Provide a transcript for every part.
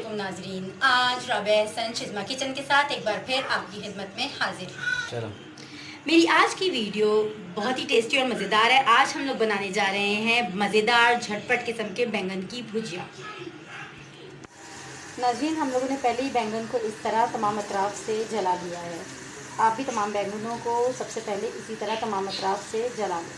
वालेकुम नाजरीन। आज रबे सन शिज़मा किचन के साथ एक बार फिर आपकी खिदमत में हाजिर हूँ। चलो, मेरी आज की वीडियो बहुत ही टेस्टी और मज़ेदार है। आज हम लोग बनाने जा रहे हैं मज़ेदार झटपट किस्म के बैंगन की भुजिया। नाजरीन, हम लोगों ने पहले ही बैंगन को इस तरह तमाम अतराफ से जला लिया है। आप भी तमाम बैंगनों को सबसे पहले इसी तरह तमाम अतराफ से जला लें।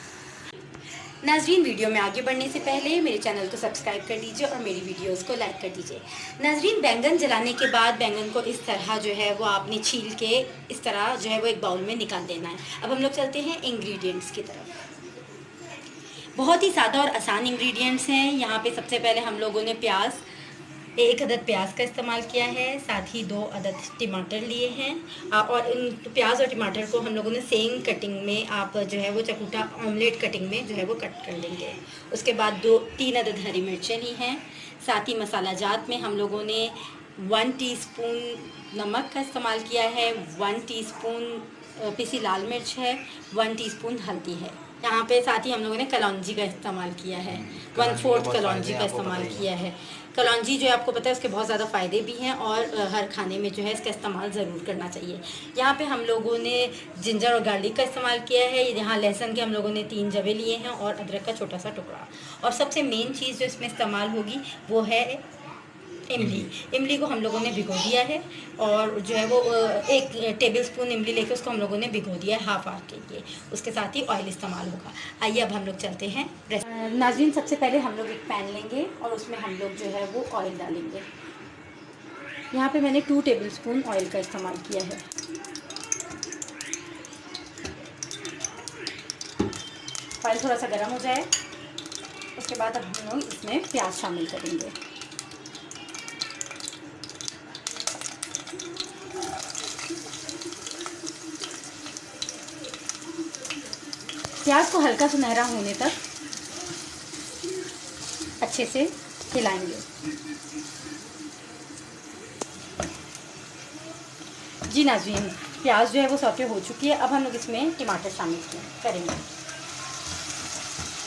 नाजरीन, वीडियो में आगे बढ़ने से पहले मेरे चैनल को सब्सक्राइब कर लीजिए और मेरी वीडियोस को लाइक कर दीजिए। नाजरीन, बैंगन जलाने के बाद बैंगन को इस तरह जो है वो आपने छील के इस तरह जो है वो एक बाउल में निकाल देना है। अब हम लोग चलते हैं इंग्रेडिएंट्स की तरफ। बहुत ही सादा और आसान इंग्रेडिएंट्स हैं। यहाँ पे सबसे पहले हम लोगों ने एक अदद प्याज का इस्तेमाल किया है, साथ ही 2 अदद टमाटर लिए हैं। और इन प्याज और टमाटर को हम लोगों ने सेम कटिंग में आप जो है वो चकुटा ऑमलेट कटिंग में जो है वो कट कर लेंगे। उसके बाद 3 अदद हरी मिर्चें ली हैं। साथ ही मसाला जात में हम लोगों ने 1 टीस्पून नमक का इस्तेमाल किया है, 1 टीस्पून पिसी लाल मिर्च है, 1 टीस्पून हल्दी है। यहाँ पे साथ ही हम लोगों ने कलौंजी का इस्तेमाल किया है, 1/4 कलौंजी का इस्तेमाल किया है। कलौंजी जो है आपको पता है उसके बहुत ज़्यादा फ़ायदे भी हैं और हर खाने में जो है इसका इस्तेमाल ज़रूर करना चाहिए। यहाँ पे हम लोगों ने जिंजर और गार्लिक का इस्तेमाल किया है। यहाँ लहसुन के हम लोगों ने 3 जवे लिए हैं और अदरक का छोटा सा टुकड़ा। और सबसे मेन चीज़ जो इसमें इस्तेमाल होगी वो है इमली। इमली को हम लोगों ने भिगो दिया है और जो है वो 1 टेबल स्पून इमली लेके उसको हम लोगों ने भिगो दिया है हाफ आवर के लिए। उसके साथ ही ऑयल इस्तेमाल होगा। आइए अब हम लोग चलते हैं नाज़रीन, सबसे पहले हम लोग एक पैन लेंगे और उसमें हम लोग जो है वो ऑयल डालेंगे। यहाँ पे मैंने 2 टेबल स्पून ऑयल का इस्तेमाल किया है। ऑयल थोड़ा सा गर्म हो जाए उसके बाद अब हम लोग इसमें प्याज शामिल करेंगे। प्याज को हल्का सुनहरा होने तक अच्छे से हिलाएंगे। जी नाज़रीन, प्याज जो है वो सौते हो चुकी है। अब हम लोग इसमें टमाटर शामिल करेंगे।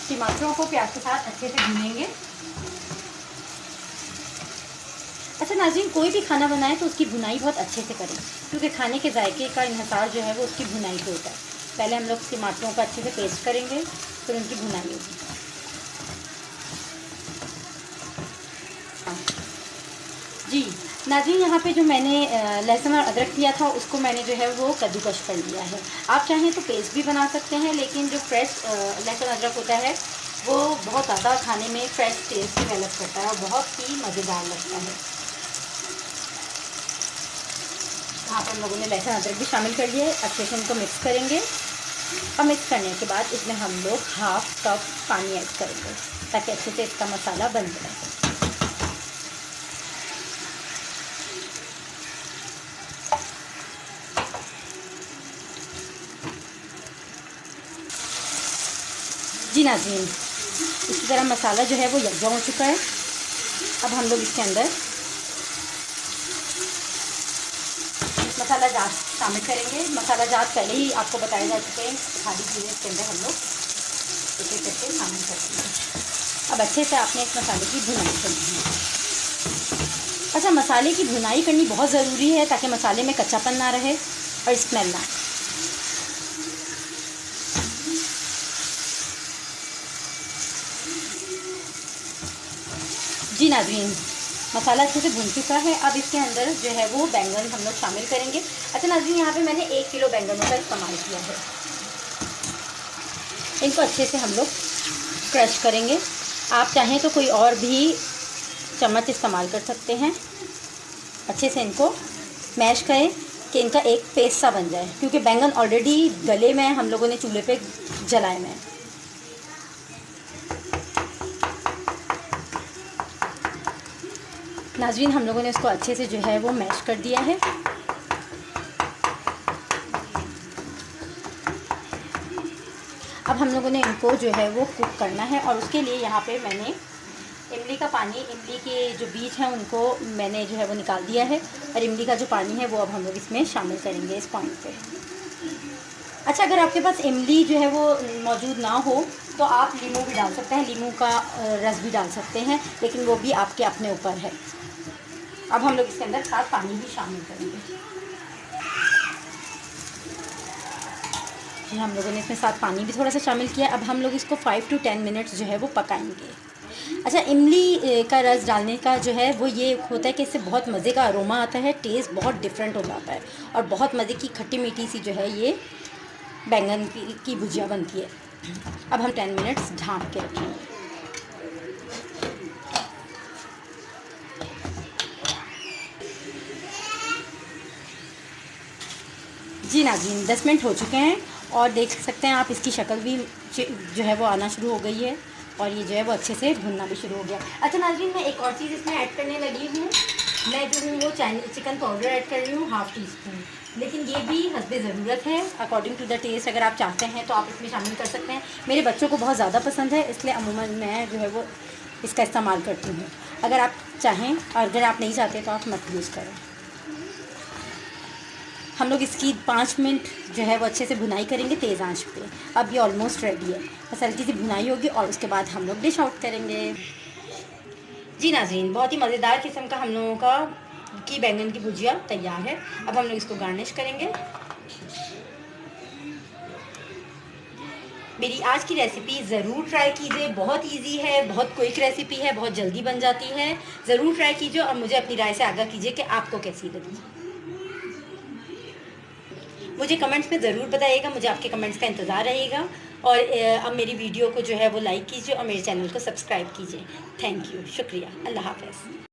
टमाटरों को प्याज के साथ अच्छे से भूनेंगे। अच्छा नाज़रीन, कोई भी खाना बनाए तो उसकी भुनाई बहुत अच्छे से करें, क्योंकि खाने के जायके का इन्हिसार जो है वो उसकी भुनाई पे होता है। पहले हम लोग टमाटरों का अच्छे से पेस्ट करेंगे, फिर उनकी भुनाई होगी। जी नाज़रीन, यहाँ पे जो मैंने लहसुन और अदरक किया था उसको मैंने जो है वो कद्दूकश कर लिया है। आप चाहें तो पेस्ट भी बना सकते हैं, लेकिन जो फ्रेश लहसुन अदरक होता है वो बहुत ज़्यादा खाने में फ्रेश टेस्ट डेवलप करता है और बहुत ही मज़ेदार लगता है। यहाँ पर हम लोगों ने लहसुन अदरक भी शामिल कर लिया है। अच्छे से इनको मिक्स करेंगे और मिक्स करने के बाद इसमें हम लोग 1/2 कप पानी ऐड करेंगे ताकि अच्छे से इसका मसाला बन जाए। जी नाज़रीन, इसी तरह मसाला जो है वो यकजा हो चुका है। अब हम लोग इसके अंदर मसाला जात शामिल करेंगे। मसाला जात पहले ही आपको बताया जा चुके हैं, खाली चीज़ें इसके अंदर हम लोग एक एक करके शामिल करते हैं। अब अच्छे से आपने इस मसाले की भुनाई करनी है। अच्छा, मसाले की भुनाई करनी बहुत ज़रूरी है ताकि मसाले में कच्चापन ना रहे और स्मेल ना। जी नाज़रीन, मसाला अच्छे से भून चुका है। अब इसके अंदर जो है वो बैंगन हम लोग शामिल करेंगे। अच्छा नाज़रीन, यहाँ पे मैंने 1 किलो बैंगनों का इस्तेमाल किया है। इनको अच्छे से हम लोग क्रश करेंगे। आप चाहें तो कोई और भी चम्मच इस्तेमाल कर सकते हैं। अच्छे से इनको मैश करें कि इनका एक पेस्ट सा बन जाए, क्योंकि बैंगन ऑलरेडी गले में हम लोगों ने चूल्हे पे जलाए में। नाज़रीन, हम लोगों ने इसको अच्छे से जो है वो मैश कर दिया है। अब हम लोगों ने इनको जो है वो कुक करना है और उसके लिए यहाँ पे मैंने इमली का पानी, इमली के जो बीज हैं उनको मैंने जो है वो निकाल दिया है और इमली का जो पानी है वो अब हम लोग इसमें शामिल करेंगे इस पॉइंट पे। अच्छा, अगर आपके पास इमली जो है वो मौजूद ना हो तो आप लीमू भी डाल सकते हैं, लीमू का रस भी डाल सकते हैं, लेकिन वो भी आपके अपने ऊपर है। अब हम लोग इसके अंदर साथ पानी भी शामिल करेंगे। हम लोगों ने इसमें साथ पानी भी थोड़ा सा शामिल किया। अब हम लोग इसको 5 to 10 मिनट्स जो है वो पकाएंगे। अच्छा, इमली का रस डालने का जो है वो ये होता है कि इससे बहुत मज़े का अरोमा आता है, टेस्ट बहुत डिफरेंट हो जाता है और बहुत मज़े की खट्टी मीठी सी जो है ये बैंगन की भुजिया बनती है। अब हम 10 मिनट्स ढाँप के रखेंगे। जी नाज़रीन, 10 मिनट हो चुके हैं और देख सकते हैं आप इसकी शक्ल भी जो है वो आना शुरू हो गई है और ये जो है वो अच्छे से भुनना भी शुरू हो गया। अच्छा नाज़रीन, मैं एक और चीज़ इसमें ऐड करने लगी हूँ। मैं जो हूँ वो चिकन पाउडर ऐड कर रही हूँ, ½ टीस्पून। लेकिन ये भी हस्बे ज़रूरत है, अकॉर्डिंग टू द टेस्ट। अगर आप चाहते हैं तो आप इसमें शामिल कर सकते हैं। मेरे बच्चों को बहुत ज़्यादा पसंद है, इसलिए अमूमन मैं जो है वो इसका इस्तेमाल करती हूँ। अगर आप चाहें और अगर आप नहीं चाहते तो आप मत यूज़ करें। हम लोग इसकी 5 मिनट जो है वो अच्छे से भुनाई करेंगे तेज़ आंच पे। अब ये ऑलमोस्ट रेडी है, बस हल्की सी भुनाई होगी और उसके बाद हम लोग डिश आउट करेंगे। जी नाज़रीन, बहुत ही मज़ेदार किस्म का हम लोगों की बैंगन की भुजिया तैयार है। अब हम लोग इसको गार्निश करेंगे। मेरी आज की रेसिपी ज़रूर ट्राई कीजिए, बहुत इजी है, बहुत क्विक रेसिपी है, बहुत जल्दी बन जाती है। ज़रूर ट्राई कीजिए और मुझे अपनी राय से आगाह कीजिए कि आपको कैसी लगी। मुझे कमेंट्स में ज़रूर बताइएगा, मुझे आपके कमेंट्स का इंतज़ार रहेगा। और अब मेरी वीडियो को जो है वो लाइक कीजिए और मेरे चैनल को सब्सक्राइब कीजिए। थैंक यू, शुक्रिया, अल्लाह हाफ़िज़।